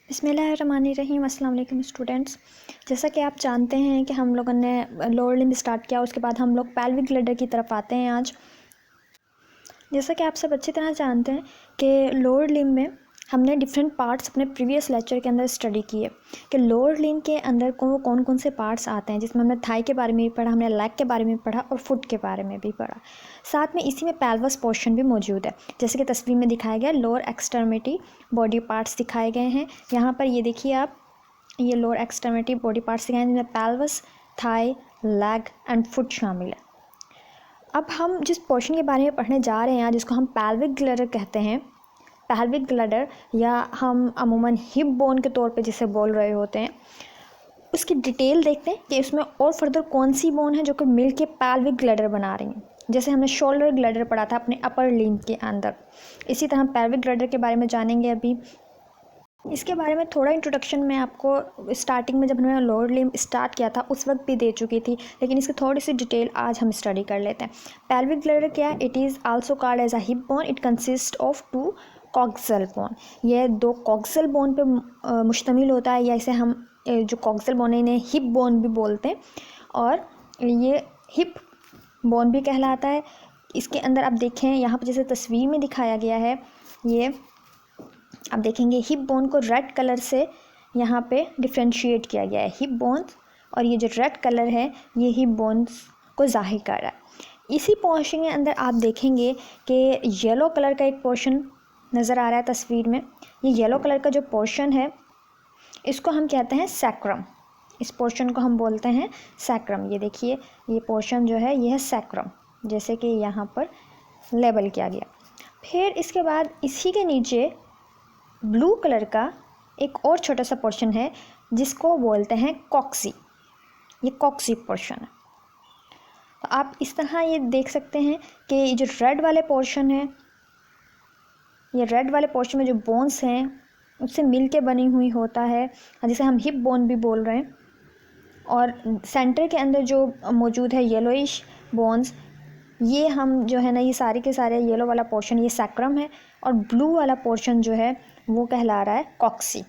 बिस्मिल्लाहिर्रहमानिर्रहीम। अस्सलाम वालेकुम स्टूडेंट्स। जैसा कि आप जानते हैं कि हम लोगों ने लोअर लिम्ब स्टार्ट किया, उसके बाद हम लोग पेल्विक ग्लैडर की तरफ आते हैं आज। जैसा कि आप सब अच्छी तरह जानते हैं कि लोअर लिम्ब में हमने डिफरेंट पार्ट्स अपने प्रीवियस लेक्चर के अंदर स्टडी किए कि लोअर लिम्ब के अंदर कौन कौन से पार्ट्स आते हैं, जिसमें हमने थाई के बारे में भी पढ़ा, हमने लेग के बारे में पढ़ा और फुट के बारे में भी पढ़ा। साथ में इसी में पेल्वस पोर्शन भी मौजूद है, जैसे कि तस्वीर में दिखाया गया लोअर एक्सट्रीमिटी बॉडी पार्ट्स दिखाए गए हैं। यहाँ पर ये देखिए आप, ये लोअर एक्सट्रीमिटी बॉडी पार्ट्स दिखाए हैं जिनमें pelvis, thigh, leg and foot शामिल है। अब हम जिस पोर्शन के बारे में पढ़ने जा रहे हैं आज, जिसको हम पेल्विक ग्लैडर कहते हैं, पेल्विक ग्लैडर या हम अमूमन हिप बोन के तौर पे जिसे बोल रहे होते हैं, उसकी डिटेल देखते हैं कि उसमें और फर्दर कौन सी बोन है जो कि मिल के पेल्विक ग्लैडर बना रही हैं। जैसे हमने शोल्डर ग्लैडर पढ़ा था अपने अपर लिम्ब के अंदर, इसी तरह हम पेल्विक ग्लैडर के बारे में जानेंगे। अभी इसके बारे में थोड़ा इंट्रोडक्शन मैं आपको स्टार्टिंग में जब हमने लोअर लिम्ब स्टार्ट किया था उस वक्त भी दे चुकी थी, लेकिन इसकी थोड़ी सी डिटेल आज हम स्टडी कर लेते हैं। पेल्विक ग्लैडर क्या है? It is also called as a hip bone. It consist of 2 coxal bone. यह 2 कॉक्सल बोन पे मुश्तमिल होता है, या इसे हम जो कॉक्सल बोन है इन्हें हिप बोन भी बोलते हैं, और ये हिप बोन भी कहलाता है। इसके अंदर आप देखें यहाँ पर जैसे तस्वीर में दिखाया गया है, ये आप देखेंगे हिप बोन को रेड कलर से यहाँ पे डिफ्रेंशिएट किया गया है। हिप बोन्स और ये जो रेड कलर है ये हिप बोन्स को जाहिर कर रहा है। इसी पोर्शन के अंदर आप देखेंगे कि येलो कलर का एक पोर्शन नज़र आ रहा है तस्वीर में। ये येलो कलर का जो पोर्शन है इसको हम कहते हैं सैक्रम। इस पोर्शन को हम बोलते हैं सैक्रम। ये देखिए, ये पोर्शन जो है ये है सैक्रम, जैसे कि यहाँ पर लेबल किया गया। फिर इसके बाद इसी के नीचे ब्लू कलर का एक और छोटा सा पोर्शन है जिसको बोलते हैं कॉक्सी। ये कॉक्सी पोर्शन है। तो आप इस तरह ये देख सकते हैं कि ये जो रेड वाले पोर्शन है, ये रेड वाले पोर्शन में जो बोन्स हैं उससे मिल के बनी हुई होता है, जिसे हम हिप बोन भी बोल रहे हैं। और सेंटर के अंदर जो मौजूद है येलोइश बोन्स, ये हम जो है ना, ये सारे के सारे येलो वाला पोर्शन ये सैक्रम है, और ब्लू वाला पोर्शन जो है वो कहला रहा है कॉक्सी।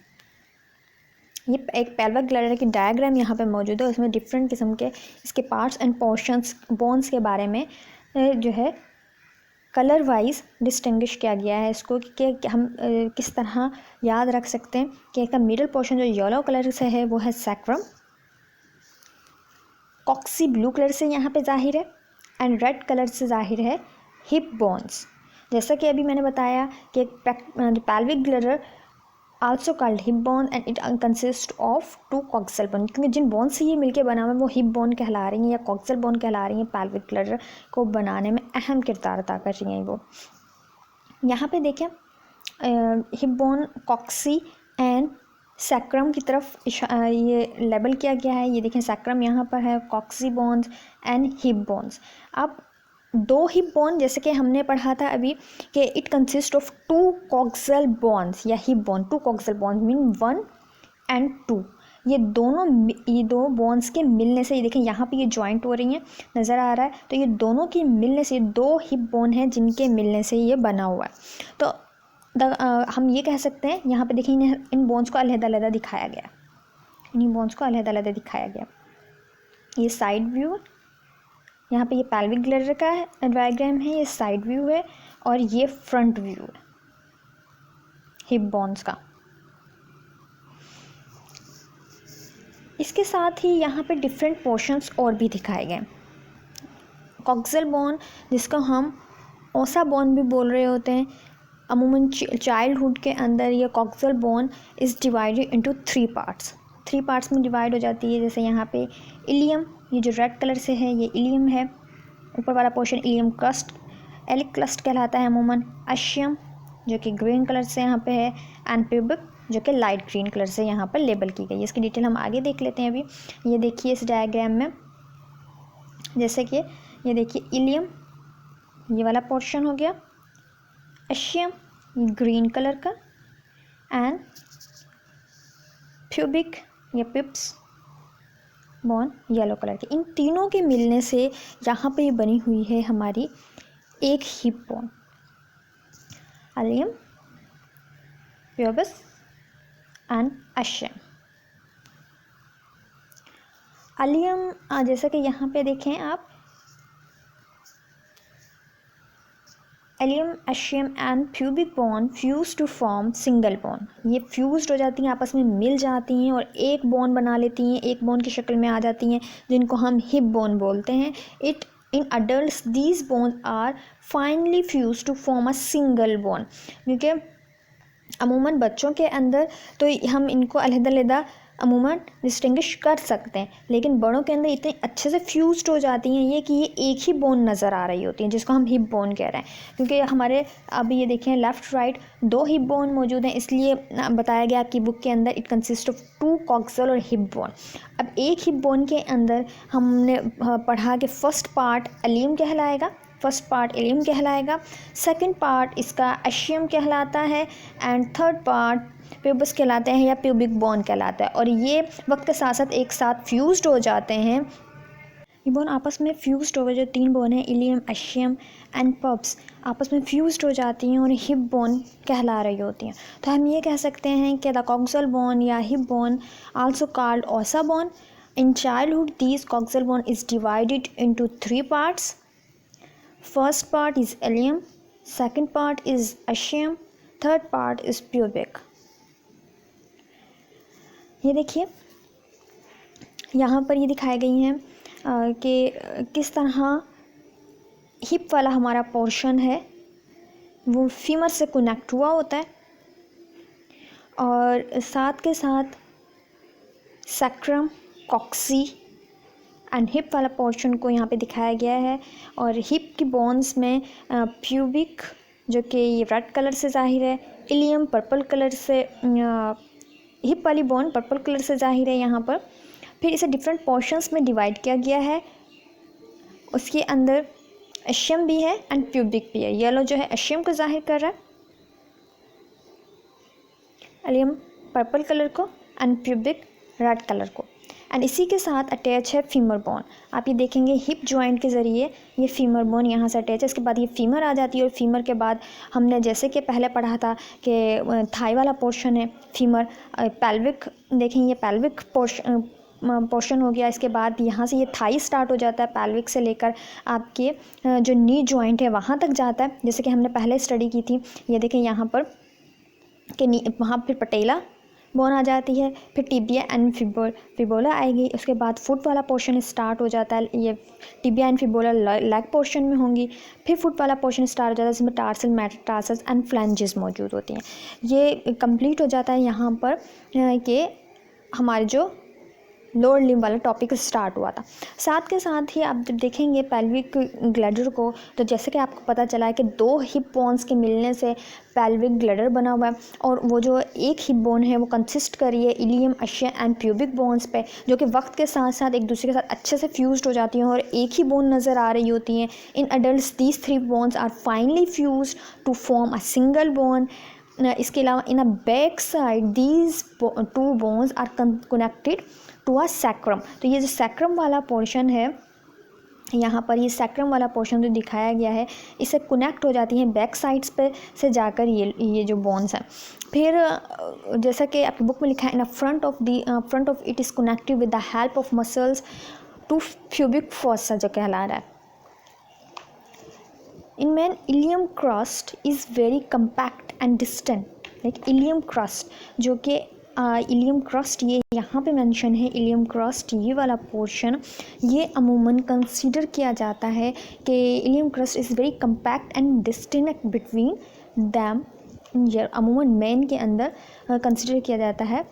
ये एक पेल्विक ग्लैडर की डायग्राम यहाँ पे मौजूद है, उसमें डिफरेंट किस्म के इसके पार्ट्स एंड पोर्शंस बोन्स के बारे में जो है कलर वाइज डिस्टिंग्विश किया गया है इसको, कि हम किस तरह याद रख सकते हैं कि इसका मिडल पोर्शन जो येलो कलर से है वो है सैक्रम, कॉक्सी ब्लू कलर से यहाँ पे जाहिर है, एंड रेड कलर से जाहिर है हिप बोन्स। जैसा कि अभी मैंने बताया कि pelvic girdle also called hip bone and it consist of 2 coxal bone, क्योंकि जिन बोन से ये मिलके बना हुआ है वो हिप बोन कहला रही हैं या कॉक्सल बोन कहला रही हैं। पेल्विक ग्लैडर को बनाने में अहम किरदार अदा कर रही हैं वो। यहाँ पे देखें हिप बोन, कॉक्सी एंड सैक्रम की तरफ ये लेबल किया गया है। ये देखें सैक्रम यहाँ पर है, कॉक्सी बोन्स एंड हिप बोन्स। अब 2 हिप बोन, जैसे कि हमने पढ़ा था अभी कि it consist of 2 coxal bones या हिप बोन। 2 कॉक्सल बोन्स मीन 1 एंड 2। ये 2 बोन्स के मिलने से, ये देखें यहाँ पे ये जॉइंट हो रही हैं, नज़र आ रहा है। तो ये दोनों के मिलने से 2 हिप बोन हैं जिनके मिलने से ये बना हुआ है। तो हम ये कह सकते हैं, यहाँ पे देखिए इन बोन्स को अलग-अलग दिखाया गया, इन बोन्स को अलग-अलग दिखाया गया। ये साइड व्यू, यहाँ पे ये पेल्विक ग्लैडर का है डायग्राम है, ये साइड व्यू है, और ये फ्रंट व्यू है हिप बोन्स का। इसके साथ ही यहाँ पे डिफरेंट पोर्शंस और भी दिखाए गए। कॉक्सल बोन, जिसको हम ओसा बोन भी बोल रहे होते हैं, अमूमन चाइल्डहुड के अंदर ये coxal bone is divided into 3 parts. 3 parts में डिवाइड हो जाती है। जैसे यहाँ पे इलियम, ये जो रेड कलर से है ये इलियम है, ऊपर वाला portion ilium crest, iliac crest कहलाता है अमूमन। अस्शियम जो कि ग्रीन कलर से यहाँ पे है, एंड प्यूबिक जो कि लाइट ग्रीन कलर से यहाँ पर लेबल की गई है। इसकी डिटेल हम आगे देख लेते हैं अभी। ये देखिए इस डायग्राम में, जैसे कि ये देखिए इलियम ये वाला पोर्शन हो गया, अस्शियम ग्रीन कलर का, एंड प्यूबिक या पिप्स बोन येलो कलर के। इन तीनों के मिलने से यहाँ पे ये बनी हुई है हमारी एक hip bone, ilium, pubis and ischium. Ilium, जैसा कि यहाँ पे देखें आप, ilium, ischium and pubic bone fuse to form single bone. ये फ्यूज्ड हो जाती हैं, आपस में मिल जाती हैं और एक बोन बना लेती हैं, एक बोन की शक्ल में आ जाती हैं, जिनको हम हिप बोन बोलते हैं। It in adults these bone are finally fuse to form a single bone. क्योंकि अमूमन बच्चों के अंदर तो हम इनको अलग-अलग अमूमन डिस्टिंग्विश कर सकते हैं, लेकिन बड़ों के अंदर इतने अच्छे से फ्यूज्ड हो जाती हैं ये कि ये एक ही बोन नज़र आ रही होती है, जिसको हम हिप बोन कह रहे हैं। क्योंकि हमारे अब ये देखें लेफ़्ट राइट 2 हिप बोन मौजूद हैं, इसलिए बताया गया आपकी बुक के अंदर इट कंसिस्ट ऑफ 2 कॉक्सल और हिप बोन। अब एक हिप बोन के अंदर हमने पढ़ा कि फर्स्ट पार्ट इलियम कहलाएगा, फर्स्ट पार्ट इलियम कहलाएगा, सेकंड पार्ट इसका एशियम कहलाता है एंड थर्ड पार्ट प्यूबस कहलाते हैं या प्यूबिक बोन कहलाता है। और ये वक्त के साथ साथ एक साथ फ्यूज्ड हो जाते हैं। ये बोन आपस में फ्यूज्ड हो गए, जो 3 बोन हैं इलियम, एशियम एंड पब्स, आपस में फ्यूज्ड हो जाती हैं और हिप बोन कहला रही होती हैं। तो हम ये कह सकते हैं कि द कॉक्सल बोन या हिप बोन आल्सो कॉल्ड ओसा bone. In childhood this coxal bone is divided into 3 parts. First part is ileum, second part is ischium, third part is pubic। ये देखिए यहाँ पर ये दिखाई गई हैं कि किस तरह हिप वाला हमारा पोर्शन है वो फीमर से कनेक्ट हुआ होता है और साथ के साथ सैक्रम, कॉक्सी एंड हिप वाला पोर्शन को यहाँ पे दिखाया गया है। और हिप की बोन्स में प्यूबिक जो कि ये रेड कलर से ज़ाहिर है, इलियम पर्पल कलर से, हिप वाली बोन पर्पल कलर से ज़ाहिर है यहाँ पर। फिर इसे डिफरेंट पोर्शंस में डिवाइड किया गया है, उसके अंदर एशियम भी है एंड प्यूबिक भी है। येलो जो है एशियम को ज़ाहिर कर रहा है, इलियम पर्पल कलर को एंड प्यूबिक रेड कलर को। एंड इसी के साथ अटैच है फीमर बोन। आप ये देखेंगे हिप जॉइंट के ज़रिए ये फीमर बोन यहाँ से अटैच है, इसके बाद ये फीमर आ जाती है और फीमर के बाद हमने जैसे कि पहले पढ़ा था कि थाई वाला पोर्शन है फीमर, पेल्विक देखें ये पेल्विक पोर्शन हो गया। इसके बाद यहाँ से ये थाई स्टार्ट हो जाता है, पेल्विक से लेकर आपके जो नी जॉइंट है वहाँ तक जाता है, जैसे कि हमने पहले स्टडी की थी। ये देखें यहाँ पर कि वहाँ फिर पटेला बोन आ जाती है, फिर टिबिया एंड फिबोला आएगी। उसके बाद फुट वाला पोर्शन स्टार्ट हो जाता है, ये टिबिया एंड फिबोला लेग पोर्शन में होंगी। फिर फुट वाला पोर्शन स्टार्ट हो जाता है, जिसमें टार्सल, मेटाटार्सस एंड फ्लैंजेस मौजूद होती हैं। ये कंप्लीट हो जाता है यहाँ पर कि हमारे जो लोअर लिम्ब वाला टॉपिक स्टार्ट हुआ था। साथ के साथ ही आप जब देखेंगे पेल्विक ग्लैडर को, तो जैसे कि आपको पता चला है कि 2 हिप बोन्स के मिलने से पेल्विक ग्लैडर बना हुआ है और वो जो एक हिप बोन है वो कंसिस्ट कर रही है ilium, ischium and pubic bones पे, जो कि वक्त के साथ साथ एक दूसरे के साथ अच्छे से फ्यूज्ड हो जाती हैं और एक ही बोन नज़र आ रही होती हैं। In adults these 3 bones are finally fused to form a single bone. इसके अलावा in a back side these 2 bones are connected to a sacrum. तो ये जो सैक्रम वाला पोर्शन है यहाँ पर, ये सैक्रम वाला पोर्शन जो दिखाया गया है, इससे कनेक्ट हो जाती हैं बैक साइड्स पे से जाकर ये जो बोन्स हैं। फिर जैसा कि आपकी बुक में लिखा है, in front of it is connected with the help of muscles to pubic fossa जो कहला रहा है। In man ilium crest is very compact and distant, like ilium crest जो कि इलियम क्रस्ट ये यहाँ पे मेंशन है। इलियम क्रस्ट ये वाला पोर्शन ये अमूमन कंसीडर किया जाता है कि ilium crest is very compact and distinct between them. अमूमन मैन के अंदर कंसीडर किया जाता है,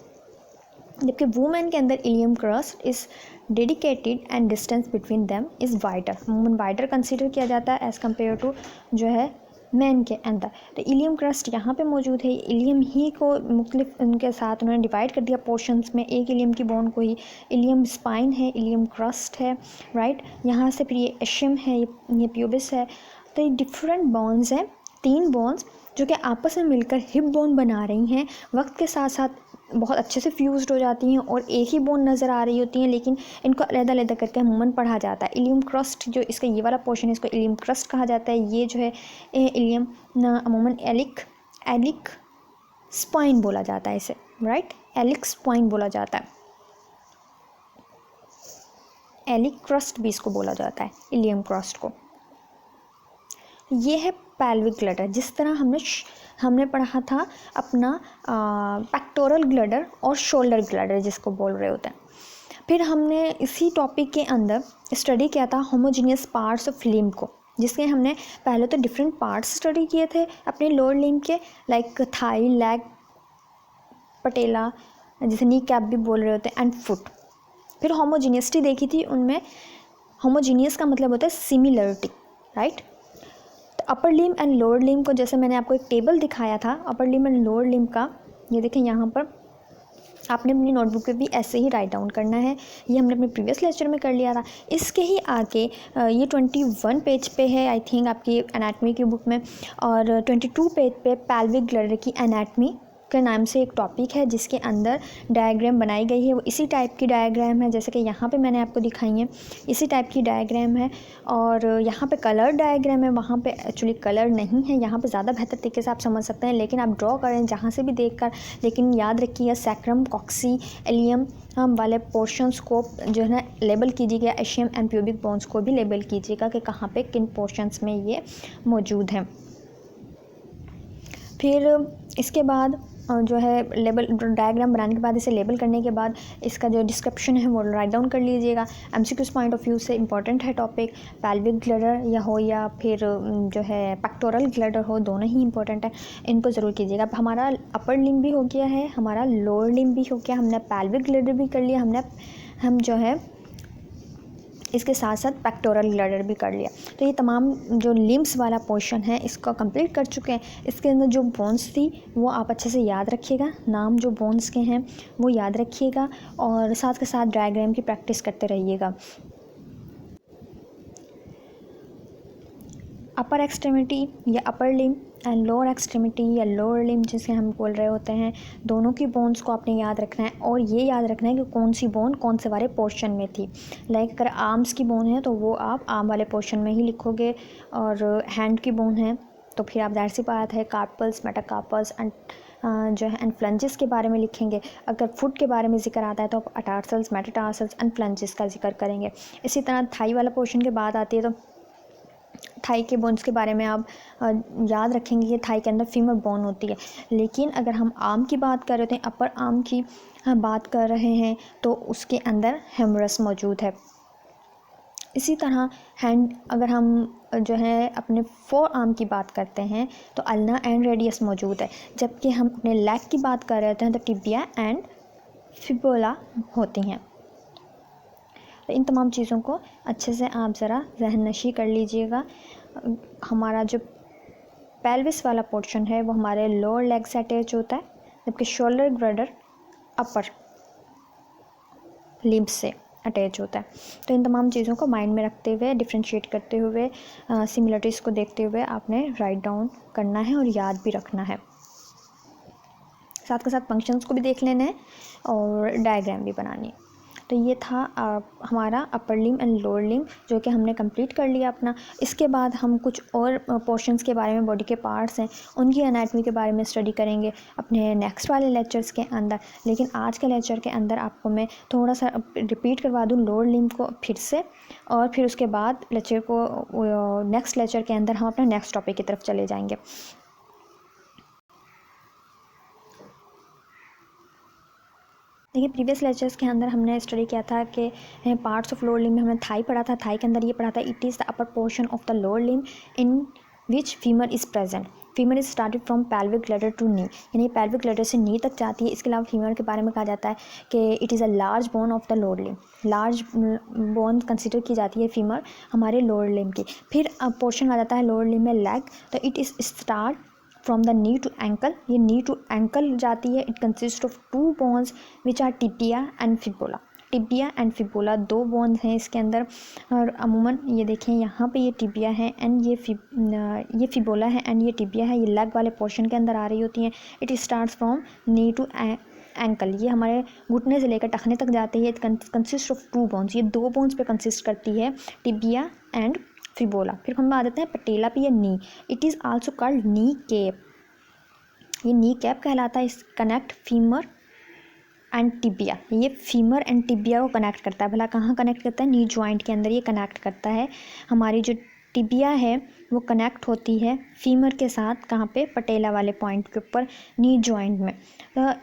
जबकि वुमेन के अंदर ilium crest is dedicated and distance between them is wider. अमूमन वाइडर कंसीडर किया जाता है एज़ कम्पेयर टू जो है मैन के अंदर। तो इलियम क्रस्ट यहाँ पे मौजूद है। इलियम ही को मुख्तलिफ उनके साथ उन्होंने डिवाइड कर दिया पोर्शंस में, एक इलियम की बोन को ही इलियम स्पाइन है, इलियम क्रस्ट है, राइट। यहाँ से फिर ये एशियम है, ये प्यूबिस है। तो ये डिफरेंट बोन्स हैं, 3 बोन्स जो कि आपस में मिलकर हिप बोन बना रही हैं। वक्त के साथ साथ बहुत अच्छे से फ्यूज्ड हो जाती हैं और एक ही बोन नज़र आ रही होती हैं, लेकिन इनको अलग-अलग करके अमूमन पढ़ा जाता है। इलियम क्रस्ट जो इसका ये वाला पोर्शन है, इसको इलियम क्रस्ट कहा जाता है। ये जो है इलियम अमूमन एलिक स्पाइन बोला जाता है इसे, राइट, एलिक स्पाइन बोला जाता है, एलिक क्रस्ट भी इसको बोला जाता है, इलियम क्रस्ट को। ये है पैल्विक ग्लैडर, जिस तरह हमने पढ़ा था अपना पेक्टोरल ग्लैडर और शोल्डर ग्लैडर जिसको बोल रहे होते हैं। फिर हमने इसी टॉपिक के अंदर स्टडी किया था होमोजीनियस पार्ट्स ऑफ लिम्ब को, जिसके हमने पहले तो डिफरेंट पार्ट्स स्टडी किए थे अपने लोअर लिम्ब के, लाइक थाई, लेग, पटेला, जिसे नी कैप भी बोल रहे होते हैं, एंड फुट। फिर होमोजीनियसिटी देखी थी उनमें। होमोजीनियस का मतलब होता है सिमिलरिटी, राइट। तो upper limb and lower limb को, जैसे मैंने आपको एक टेबल दिखाया था upper limb and lower limb का, ये देखें यहाँ पर, आपने अपनी नोटबुक पे भी ऐसे ही राइट डाउन करना है। ये हमने अपने प्रीवियस लेक्चर में कर लिया था। इसके ही आगे ये 21 पेज पे है आई थिंक आपकी एनाटमी की बुक में, और 22 पेज पे पैल्विक ग्लैडर की एनाटमी के नाम से एक टॉपिक है, जिसके अंदर डायग्राम बनाई गई है। वो इसी टाइप की डायग्राम है जैसे कि यहाँ पे मैंने आपको दिखाई है, इसी टाइप की डायग्राम है। और यहाँ पे कलर डायग्राम है, वहाँ पे एक्चुअली कलर नहीं है। यहाँ पे ज़्यादा बेहतर तरीके से आप समझ सकते हैं, लेकिन आप ड्रॉ करें जहाँ से भी देखकर। लेकिन याद रखिए सैक्रम, कॉक्सी, एलियम वाले पोर्शंस को जो है ना लेबल कीजिएगा, एशियम एंड प्यूबिक बोन्स को भी लेबल कीजिएगा कि कहाँ पे किन पोर्शंस में ये मौजूद हैं। फिर इसके बाद जो है लेबल डायग्राम बनाने के बाद, इसे लेबल करने के बाद इसका जो डिस्क्रिप्शन है वो राइट डाउन कर लीजिएगा। एमसीक्यूज़ पॉइंट ऑफ व्यू से इंपॉर्टेंट है टॉपिक, पैल्विक ग्लैडर या फिर जो है पेक्टोरल ग्लैडर हो, दोनों ही इंपॉर्टेंट है, इनको ज़रूर कीजिएगा। अब हमारा अपर लिम्ब भी हो गया है, हमारा लोअर लिम्ब भी हो गया, हमने पैल्विक ग्लैडर भी कर लिया, हम जो है इसके साथ साथ पेक्टोरल ग्लैडर भी कर लिया। तो ये तमाम जो लिम्ब्स वाला पोर्शन है इसको कंप्लीट कर चुके हैं। इसके अंदर जो बोन्स थी वो आप अच्छे से याद रखिएगा, नाम जो बोन्स के हैं वो याद रखिएगा, और साथ के साथ डायग्राम की प्रैक्टिस करते रहिएगा। अपर एक्सट्रीमिटी या upper limb and lower extremity या लोअर लिम्ब जिसे हम बोल रहे होते हैं, दोनों की बोन्स को आपने याद रखना है, और ये याद रखना है कि कौन सी बोन कौन से वाले पोर्शन में थी। लाइक अगर आर्म्स की बोन है तो वो आप आर्म वाले पोर्शन में ही लिखोगे, और हैंड की बोन है तो फिर आप जाहिर सी बात है कार्पल्स, मेटाकार्पल्स एंड जो है एंड फ्लंजेस के बारे में लिखेंगे। अगर फुट के बारे में जिक्र आता है तो आप अटार्सल्स, मेटाटार्सल्स एंड फ्लंजेस का जिक्र करेंगे। इसी तरह थाई वाला पोर्शन की बात आती है तो थाई के बोन्स के बारे में आप याद रखेंगे कि थाई के अंदर फीमर बोन होती है। लेकिन अगर हम आर्म की बात कर रहे हैं, अपर आर्म की बात कर रहे हैं, तो उसके अंदर हेमरस मौजूद है। इसी तरह हैंड, अगर हम जो है अपने फोर आर्म की बात करते हैं तो अल्ना एंड रेडियस मौजूद है। जबकि हम अपने लेग की बात कर रहे होते हैं तो टिबिया एंड फिबोला होती हैं। तो इन तमाम चीज़ों को अच्छे से आप ज़रा जहन नशी कर लीजिएगा। हमारा जो पेल्विस वाला पोर्शन है वो हमारे लोअर लेग से अटैच होता है, जबकि शोल्डर ग्लैडर अपर लिम्ब से अटैच होता है। तो इन तमाम चीज़ों को माइंड में रखते हुए, डिफ्रेंशिएट करते हुए, सिमिलरिटीज़ को देखते हुए आपने राइट डाउन करना है और याद भी रखना है। साथ के साथ फंक्शंस को भी देख लेना है और डायग्राम भी बनानी है। तो ये था हमारा upper limb and lower limb, जो कि हमने कंप्लीट कर लिया अपना। इसके बाद हम कुछ और पोर्शंस के बारे में, बॉडी के पार्ट्स हैं उनकी एनाटमी के बारे में स्टडी करेंगे अपने नेक्स्ट वाले लेक्चर्स के अंदर। लेकिन आज के लेक्चर के अंदर आपको मैं थोड़ा सा रिपीट करवा दूँ लोअर लिम्ब को फिर से, और फिर उसके बाद लेक्चर को नेक्स्ट लेक्चर के अंदर हम अपने नेक्स्ट टॉपिक की तरफ चले जाएंगे। देखिए प्रीवियस लेक्चर्स के अंदर हमने स्टडी किया था कि पार्ट्स ऑफ लोअर लिम्ब में हमने थाई पढ़ा था। थाई के अंदर ये पढ़ा था it is the upper portion of the lower limb in which femur is present. Femur is started from pelvic girdle to knee, यानी पैल्विक ग्लैडर से नी तक जाती है। इसके अलावा फीमर के बारे में कहा जाता है कि it is a large bone of the lower limb. Large bone consider की जाती है फीमर हमारे लोअर लिम्ब की। फिर पोर्शन आ जाता है लोअर लिम्ब में लेग, तो it is start from the knee to ankle. ये नी टू एंकल जाती है। It consist of 2 bones which are tibia and fibula. Tibia and fibula 2 bones हैं इसके अंदर, और अमूमन ये देखें यहाँ पे ये टिबिया है एंड ये फिबोला है एंड ये टिबिया है। ये लेग वाले पोर्शन के अंदर आ रही होती हैं। It starts from knee to ankle, ये हमारे घुटने से लेकर टखने तक जाती है। इट कंसिस्ट ऑफ 2 बोन्स, ये 2 बोन्स पे कंसिस्ट करती है, टिबिया एंड फिबोला। फिर हम आ जाते हैं पटेला पे या knee. It is also called knee cap. ये नी कैप कहलाता है। इस कनेक्ट फीमर एंड टिबिया, ये फीमर एंड टिबिया को कनेक्ट करता है। भला कहाँ कनेक्ट करता है? नी जॉइंट के अंदर ये कनेक्ट करता है। हमारी जो टिबिया है वो कनेक्ट होती है फीमर के साथ, कहाँ पे? पटेला वाले पॉइंट के ऊपर, नी जॉइंट में।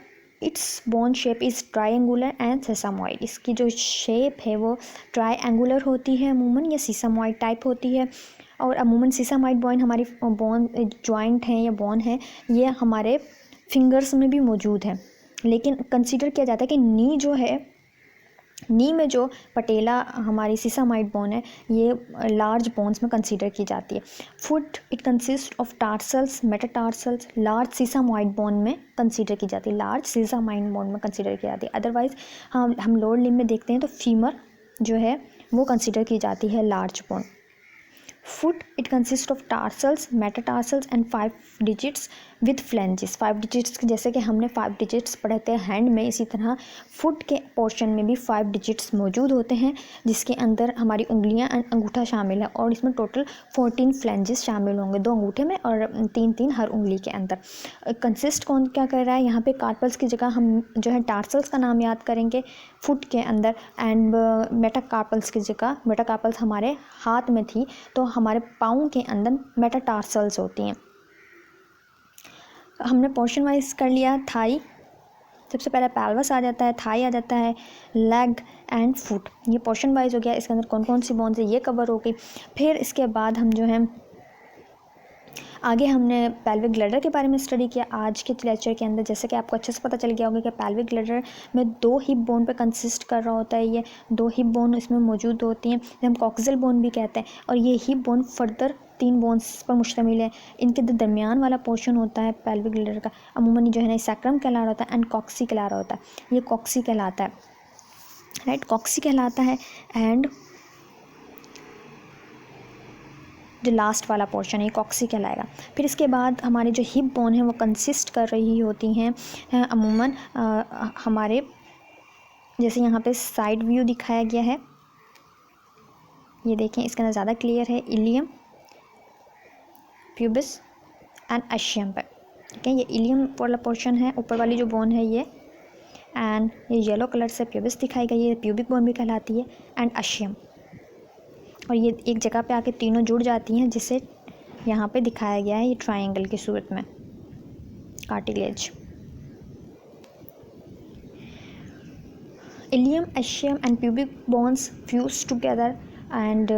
It's bone shape is triangular and sesamoid, इसकी जो शेप है वो ट्रायंगुलर होती है अमूमन, या सीसामॉइड टाइप होती है। और अमूमन सीसामॉइड बॉन हमारी बोन जॉइंट है या बोन है, ये हमारे फिंगर्स में भी मौजूद है। लेकिन कंसीडर किया जाता है कि नी जो है, नी में जो पटेला हमारी सीसामाइड बोन है, ये लार्ज बोन्स में कंसीडर की जाती है। Foot it consist of tarsals, metatarsals, large sesamoid bone में कंसीडर की जाती है, लार्ज सीसामाइड बोन में कंसीडर की जाती है। अदरवाइज हम लोअर लिम्ब में देखते हैं तो फीमर जो है वो कंसीडर की जाती है large bone. Foot it consist of tarsals, metatarsals and 5 digits with flanges. 5 digits, जैसे कि हमने 5 डिजिट्स पढ़े थे हैंड में, इसी तरह फुट के पोर्शन में भी 5 डिजिट्स मौजूद होते हैं, जिसके अंदर हमारी उंगलियां एंड अंगूठा शामिल है। और इसमें टोटल 14 फ्लेंजेस शामिल होंगे, 2 अंगूठे में और 3-3 हर उंगली के अंदर। कंसिस्ट कौन क्या कर रहा है यहाँ पे? कार्पल्स की जगह हम जो है टार्सल्स का नाम याद करेंगे फुट के अंदर, एंड मेटाकार्पल्स की जगह, मेटाकार्पल्स हमारे हाथ में थी तो हमारे पाँव के अंदर मेटाटार्सल्स होती हैं। हमने पोर्शन वाइज कर लिया। थाई, सबसे पहले पेल्वस आ जाता है, थाई आ जाता है, लेग एंड फुट, ये पोर्शन वाइज हो गया। इसके अंदर कौन कौन सी बोन्स है ये कवर हो गई। फिर इसके बाद हम जो है आगे हमने पेल्विक ग्लैडर के बारे में स्टडी किया आज के लेक्चर के अंदर। जैसे कि आपको अच्छे से पता चल गया होगा कि पेल्विक ग्लैडर में 2 हिप बोन पे कंसिस्ट कर रहा होता है। ये 2 हिप बोन इसमें मौजूद होती हैं, हम कॉक्सियल बोन भी कहते हैं। और ये हिप बोन फर्दर 3 बोन्स पर मुश्तमिल है। इनके दरमियान वाला पोर्शन होता है पेल्विक ग्लैडर का, अमूमन जो है ना सैक्रम कहला रहा होता है एंड कॉक्सी कहला रहा होता है। ये कॉक्सी कहलाता है, राइट, कॉक्सी कहलाता है। एंड जो लास्ट वाला पोर्शन है कॉक्सी कहलाएगा। फिर इसके बाद हमारे जो हिप बोन है वो कंसिस्ट कर रही होती हैं अमूमन हमारे, जैसे यहाँ पे साइड व्यू दिखाया गया है, ये देखें इसके अंदर ज़्यादा क्लियर है, इलियम, प्यूबिस एंड एशियम पर। ठीक है, ये इलियम वाला पोर्शन है, ऊपर वाली जो बोन है ये, एंड ये येलो कलर से प्यूबिस दिखाई गई है, प्यूबिक बोन भी कहलाती है, एंड एशियम। और ये एक जगह पे आके तीनों जुड़ जाती हैं, जिसे यहाँ पे दिखाया गया है ये ट्रायंगल की सूरत में, cartilage. Ilium, ischium and pubic bones fuse together and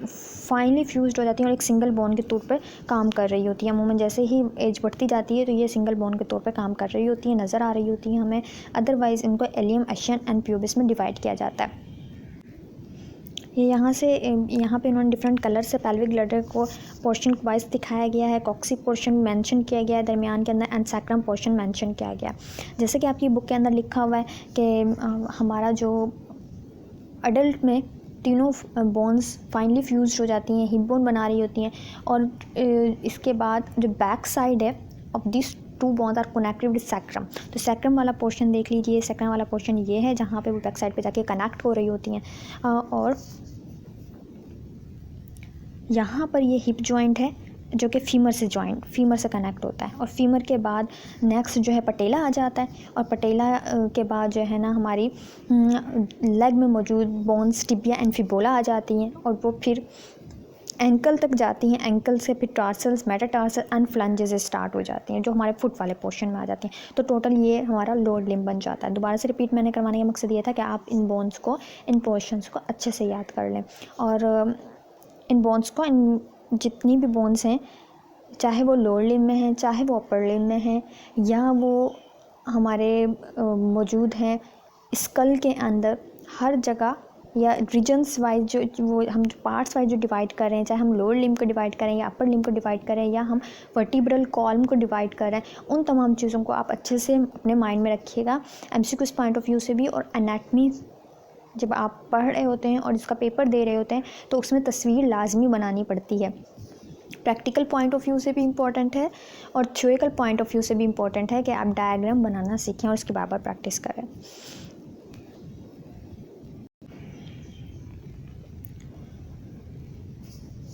finally fused हो जाती हैं और एक सिंगल बोन के तौर पर काम कर रही होती है। अमूमन जैसे ही एज बढ़ती जाती है तो ये सिंगल बोन के तौर पर काम कर रही होती है, नज़र आ रही होती है हमें। अदरवाइज़ इनको इलियम, एशियम एंड प्यूबिस में डिवाइड किया जाता है। ये यहाँ पे इन्होंने डिफरेंट कलर से पेल्विक ग्लैडर को पोर्शन वाइज दिखाया गया है। कॉक्सी पोर्शन मेंशन किया गया है दरमियान के अंदर, एंड सैक्रम पोर्शन मेंशन किया गया। जैसे कि आपकी बुक के अंदर लिखा हुआ है कि हमारा जो अडल्ट में तीनों बोन्स फाइनली फ्यूज्ड हो जाती हैं, हिप बोन बना रही होती हैं। और इसके बाद जो बैक साइड है of this 2 bones are connected with sacrum. तो सैक्रम वाला पोर्शन देख लीजिए, सैक्रम वाला पोर्शन ये है जहाँ पे वो बैक साइड पे जाके कनेक्ट हो रही होती हैं। और यहाँ पर ये हिप जॉइंट है जो कि फीमर से कनेक्ट होता है। और फीमर के बाद नेक्स्ट जो है पटेला आ जाता है, और पटेला के बाद जो है ना हमारी लेग में मौजूद बोन्स टिबिया एंड फिबोला आ जाती हैं, और वो फिर एंकल तक जाती हैं। एंकल से फिर टार्सल्स, मेटाटार्सल एंड फ्लंजेस स्टार्ट हो जाती हैं, जो हमारे फुट वाले पोर्शन में आ जाती हैं। तो टोटल ये हमारा लोअर लिम्ब बन जाता है। दोबारा से रिपीट मैंने करवाने का मकसद ये था कि आप इन बोन्स को, इन पोर्शंस को अच्छे से याद कर लें। और इन बोन्स को, इन जितनी भी बोन्स हैं, चाहे वो लोअर लिम्ब में हैं, चाहे वो अपर लिम्ब में हैं, या वो हमारे मौजूद हैं स्कल के अंदर, हर जगह या रीजन्स वाइज जो वो हम जो पार्ट्स वाइज जो डिवाइड कर रहे हैं, चाहे हम लोअर लिम्ब को डिवाइड करें या अपर लिम्ब को डिवाइड करें या हम वर्टिब्रल कॉलम को डिवाइड कर रहे हैं, उन तमाम चीज़ों को आप अच्छे से अपने माइंड में रखिएगा, एमसीक्यूज़ पॉइंट ऑफ व्यू से भी। और एनाटमी जब आप पढ़ रहे होते हैं और इसका पेपर दे रहे होते हैं तो उसमें तस्वीर लाजमी बनानी पड़ती है। प्रैक्टिकल पॉइंट ऑफ व्यू से भी इम्पॉर्टेंट है और थ्योरिकल पॉइंट ऑफ व्यू से भी इम्पॉर्टेंट है कि आप डायग्राम बनाना सीखें और उसकी बार-बार प्रैक्टिस करें।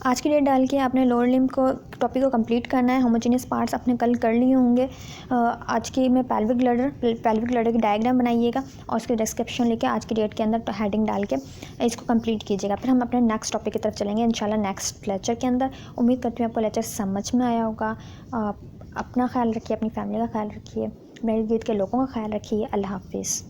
आज की डेट डाल के आपने लोअर लिम्ब को टॉपिक को कंप्लीट करना है। होमोजेनियस पार्ट्स आपने कल कर लिए होंगे। आज की में पेल्विक ब्लडर की डायग्राम बनाइएगा और उसके डिस्क्रिप्शन लेके आज की डेट के अंदर हेडिंग डाल के इसको कंप्लीट कीजिएगा। फिर हम अपने नेक्स्ट टॉपिक की तरफ चलेंगे इंशाल्लाह नेक्स्ट लेक्चर के अंदर। उम्मीद करती हूँ आपको लेक्चर समझ में आया होगा। अपना ख्याल रखिए, अपनी फैमिली का ख्याल रखिए, मेरे गिर्द के लोगों का ख्याल रखिए। अल्लाह हाफिज़।